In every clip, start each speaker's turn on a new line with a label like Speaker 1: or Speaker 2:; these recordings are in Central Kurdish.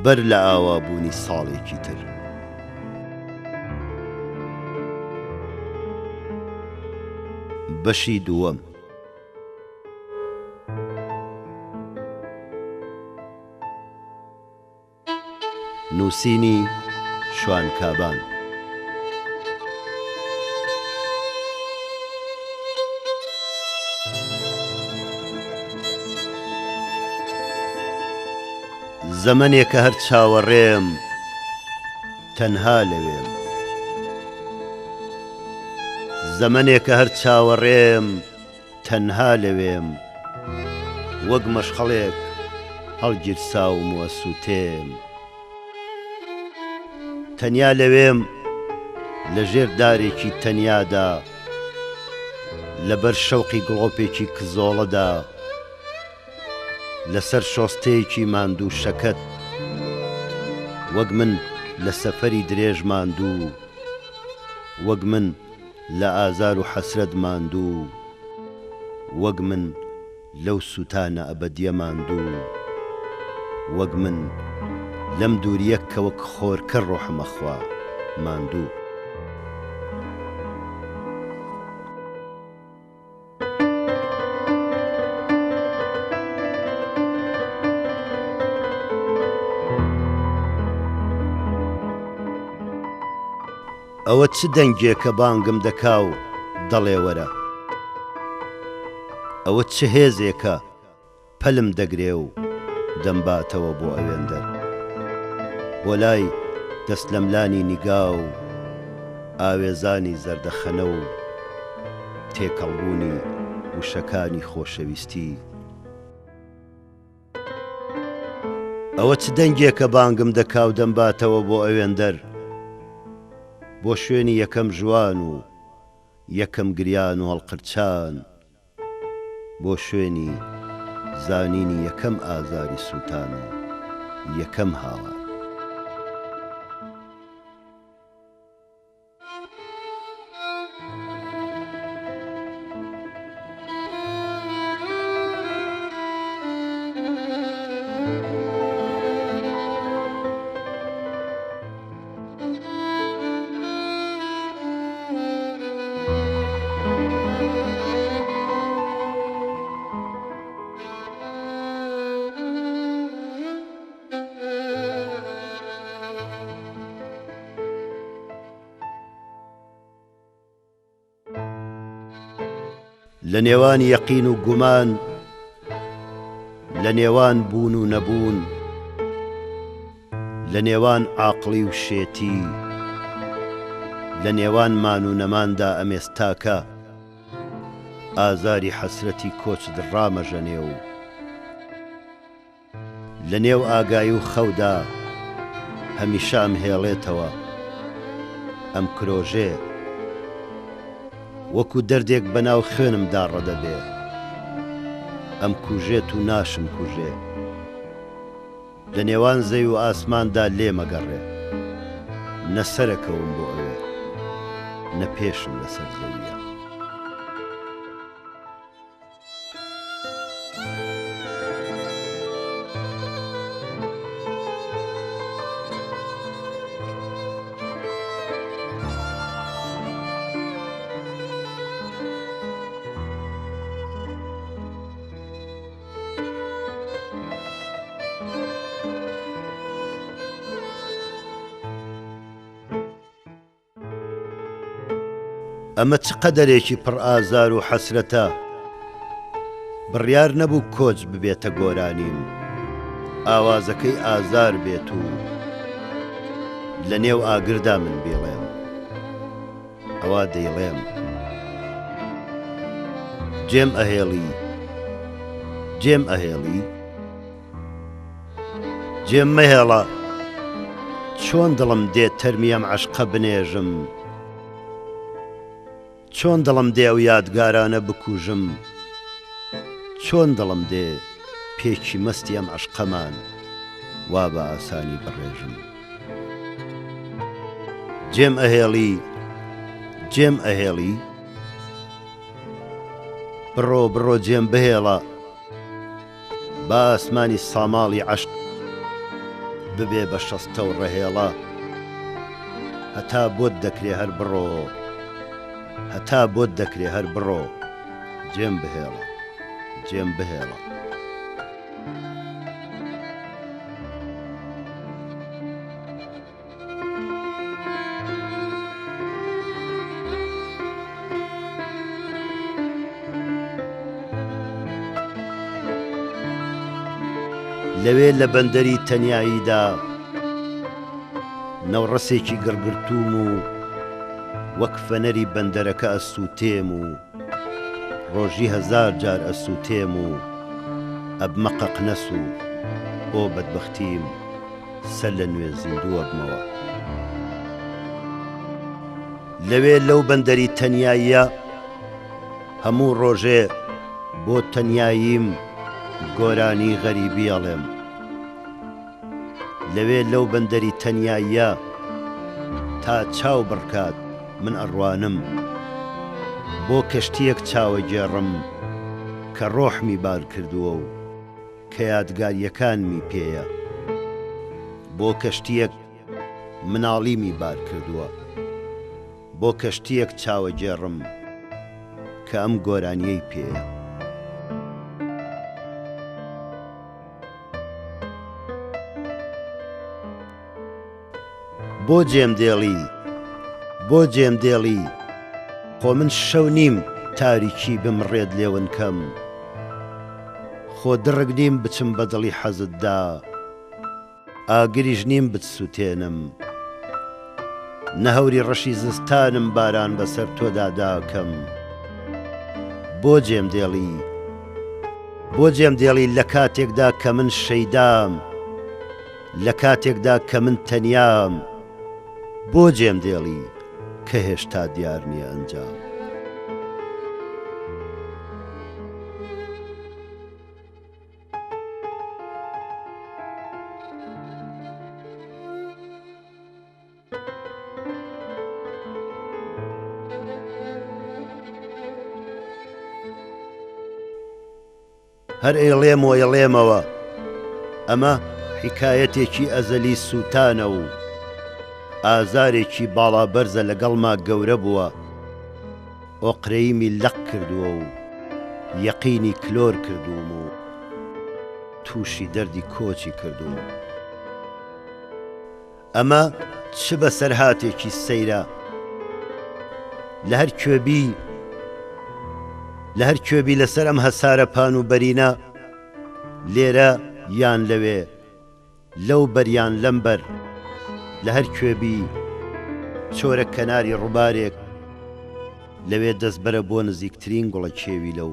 Speaker 1: بەر لە ئاوابوونی ساڵێکی تر. بەشی دووەم. نووسینی شوانکابان. زەمەنێکە هەر چاوەڕێم تەنها لەوێم، زەمەنێکە هەر چاوەڕێم تەنها لەوێم، وەک مەشخەڵێک هەڵگیرساوم وە سووتێم. تەنیا لەوێم لەژێر دارێکی تەنیادا، لەبەر شەوقی گڵۆپێکی کزۆڵەدا، لەسەر شۆستەیەکی ماندوو شەکەت، وەک من لە سەفەری درێژ ماندوو، وەک من لە ئازار و حەسرەت ماندوو، وەک من لەو سوتانە ئەبەدیە ماندوو، وەک من لەم دووریە کە وەک خۆرکە ڕۆحمەخوا ماندوو. ئەوە چ دەنگێکە بانگم دەکا و دەڵێ وەرە، ئەوە چ هێزێکە پەلم دەگرێ و دەمباتەوە بۆ ئەوێندەر، بۆ لای دەست لەملانی نیگا و ئاوێزانی زەردەخەنە و تێکەڵبوونی وشەکانی خۆشەویستی. ئەوە چ دەنگێکە بانگم دەکا و دەمباتەوە بۆ ئەوێندەر، بۆ شوێنی یەکەم ژوان و یەکەم گریان و هەڵقرچان، بۆ شوێنی زانینی یەکەم ئازاری سووتان و یەکەم هاوار. لە نێوان یەقین و گومان، لە نێوان بوون و نەبوون، لە نێوان عاقڵی و شێتی، لە نێوان مان و نەماندا ئەمێستاکە، ئازاری حەسرەتی کۆچ دڕامەژەنێ و لە نێو ئاگایی و خەودا هەمیشە ئەم هێڵێتەوە ئەم کرۆژێ، وەکو دەردێک بەناو خوێنمدا ڕەدەبێ، ئەم کوژێت و ناشم کوژێ، لە نێوان زەوی و ئاسماندا لێمەگەڕێ، نە سەرەکەوم بۆ ئەوێ، نە پێشم لەسەر زەویە. ئەمە چ قەدەرێکی پڕ ئازار و حەسرەتە، بڕیار نەبوو کۆچ ببێتە گۆرانیم، ئاوازەکەی ئازار بێت و لە نێو ئاگردا من بێڵێم، ئەوا دەیڵێم جێم ئەهێڵی، جێم ئەهێڵی، جێم مەهێڵە، چۆن دڵم دێت تەرمیم عەشقە بنێژم، چۆن دڵم دێ ئەو یادگارانە بکوژم، چۆن دڵم دێ پێکی مەستی ئەم عەشقەمان وا بە ئاسانی بڕێژم. جێم ئەهێڵی، جێم ئەهێڵی، بڕۆ بڕۆ جێم بهێڵە، با ئاسمانی ساماڵی عەشق ببێ بە شەستە و ڕەهێڵە هەتا بۆت دەکرێ هەر بڕۆ هەتا بۆت دەکرێ هەر بڕۆ جێم بهێڵە جێم بهێڵە لەوێ لە بەندەری تەنیاییدا نەوڕەسێکی گڕگرتووم و وەک فەنەری بەندەرەکە ئەسووتێم و ڕۆژی هەزار جار ئەسووتێم و ئەبمە قەقنەس و بۆ بەدبەختیم سەر لە نوێ زیندووە بمەوە لەوێ لەو بەندەری تەنیاییە هەموو ڕۆژێ بۆ تەنیاییم گۆرانی غەریبی ئەڵێم لەوێ لەو بەندەری تەنیاییە تا چاو بڕکات من ئەڕوانم بۆ کەشتیەک چاوە گێڕم کە ڕۆحمی بار کردووە و کە یادگاریەکانمی پێیە بۆ کەشتیەک مناڵیمی بار کردووە بۆ کەشتیەک چاوە گێڕم کە ئەم گۆرانیەی پێیە بۆ جێم دێڵی بۆ جێم دێڵی خۆ من شەو نیم تاریکی بمڕێت لێون کەم خۆ درڕگ نیم بچم بە دڵی حەزتدا ئاگریش نیم بتسووتێنم نەهەوری ڕەشی زستانم باران بەسەر تۆدا داکەم بۆ جێم دێڵی بۆ جێم دێڵی لە کاتێکدا کە من شەیدام لە کاتێکدا کە من تەنیام بۆ جێم دێڵی کە هێشتا دیار نییە ئەنجام هەر ئێڵێم و ئێڵێمەوە ئەمە حیکایەتێکی ئەزەلی سووتانە و ئازارێکی باڵابەرزە لەگەڵما گەورە بووە ئۆقرەیمی لەق کردووە و یەقینی کلۆر کردووم و تووشی دەردی کۆچی کردووم ئەمە چ بەسەرهاتێکی سەیرە لە هەر کوێبی لەسەر ئەم هەسارە پان و بەرینە لێرە یان لەوێ لەو بەریان لەمبەر لە هەر کوێبی چۆرە کەناری ڕووبارێک لەوێ دەستبەرە بۆ نزیکترین گوڵە کێوی لەو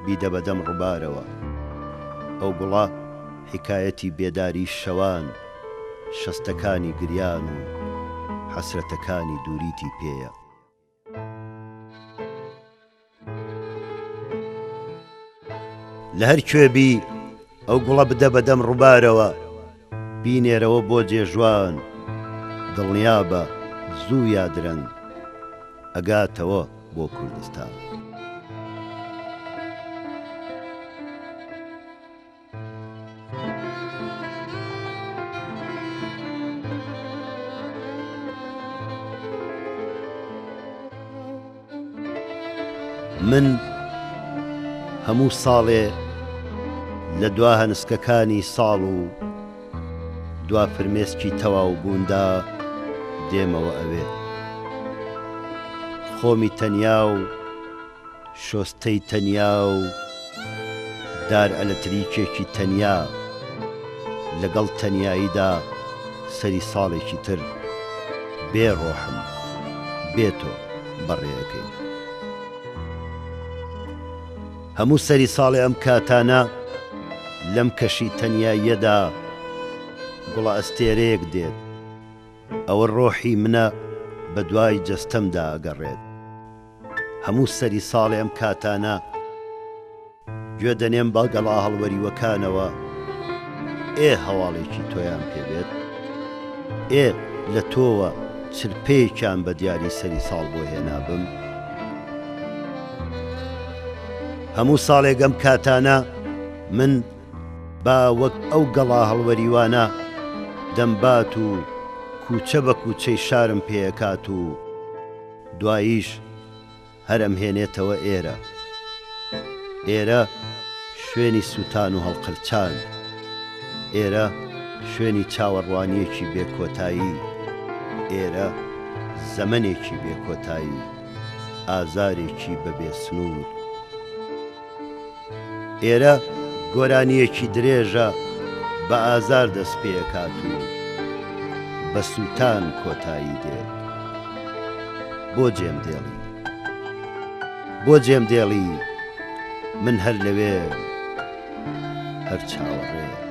Speaker 1: بیدە بەدەم ڕووبارەوە ئەو گوڵە حیکایەتی بێداری شەوان شەستەکانی گریان و حەسرەتەکانی دووریتی پێیە لە هەر کوێبی ئەو گوڵە بدە بەدەم ڕووبارەوە بینێرەوە بۆ جێژوان دڵنیابە زوو یا درەنگ ئەگاتەوە بۆ کوردستان من هەموو ساڵێ لە دوا هەنسکەکانی ساڵ و دوا فرمێسکی تەواو بووندا دێمەوە ئەوێ خۆمی تەنیا و شۆستەی تەنیا و دار ئەلەتریکێکی تەنیا لەگەڵ تەنیاییدا سەری ساڵێکی تر بێ ڕۆحم بێتۆ بەڕێەکەی هەموو سەری ساڵی ئەم کاتانە لەم کەشی تەنیاییەدا گوڵە ئەستێرەیەک دێت ئەوە ڕۆحی منە بە دوای جەستەمدا ئەگەڕێت هەموو سەری ساڵی ئەم کاتانە گوێ دەنێم بە گەڵا هەڵوەریوەکانەوە ئێ هەواڵێکی تۆیان پێبێت ئێ لە تۆوە چرپەیەکیان بە دیاری سەری ساڵ بۆ هێنابم هەموو ساڵێک ئەم کاتانە من با وەک ئەو گەڵا هەڵوەریوانە دەمبات و کوچە بە کوچەی شارم پێکات و دواییش هەرم هێنێتەوە ئێرە. ئێرە شوێنی سووتان و هەڵقرچان، ئێرە شوێنی چاوەڕوانیەکی بێکۆتایی، ئێرە زەمنێکی بێکۆتایی، ئازارێکی بەبێ سنوور. ئێرە گۆرانیەکی درێژە بە ئازار دەست پێکات و بە سووتان کۆتایی دێت. بۆ جێم دێڵی، بۆ جێم دێڵی من هەر لەوێ هەر چاوەڕێ.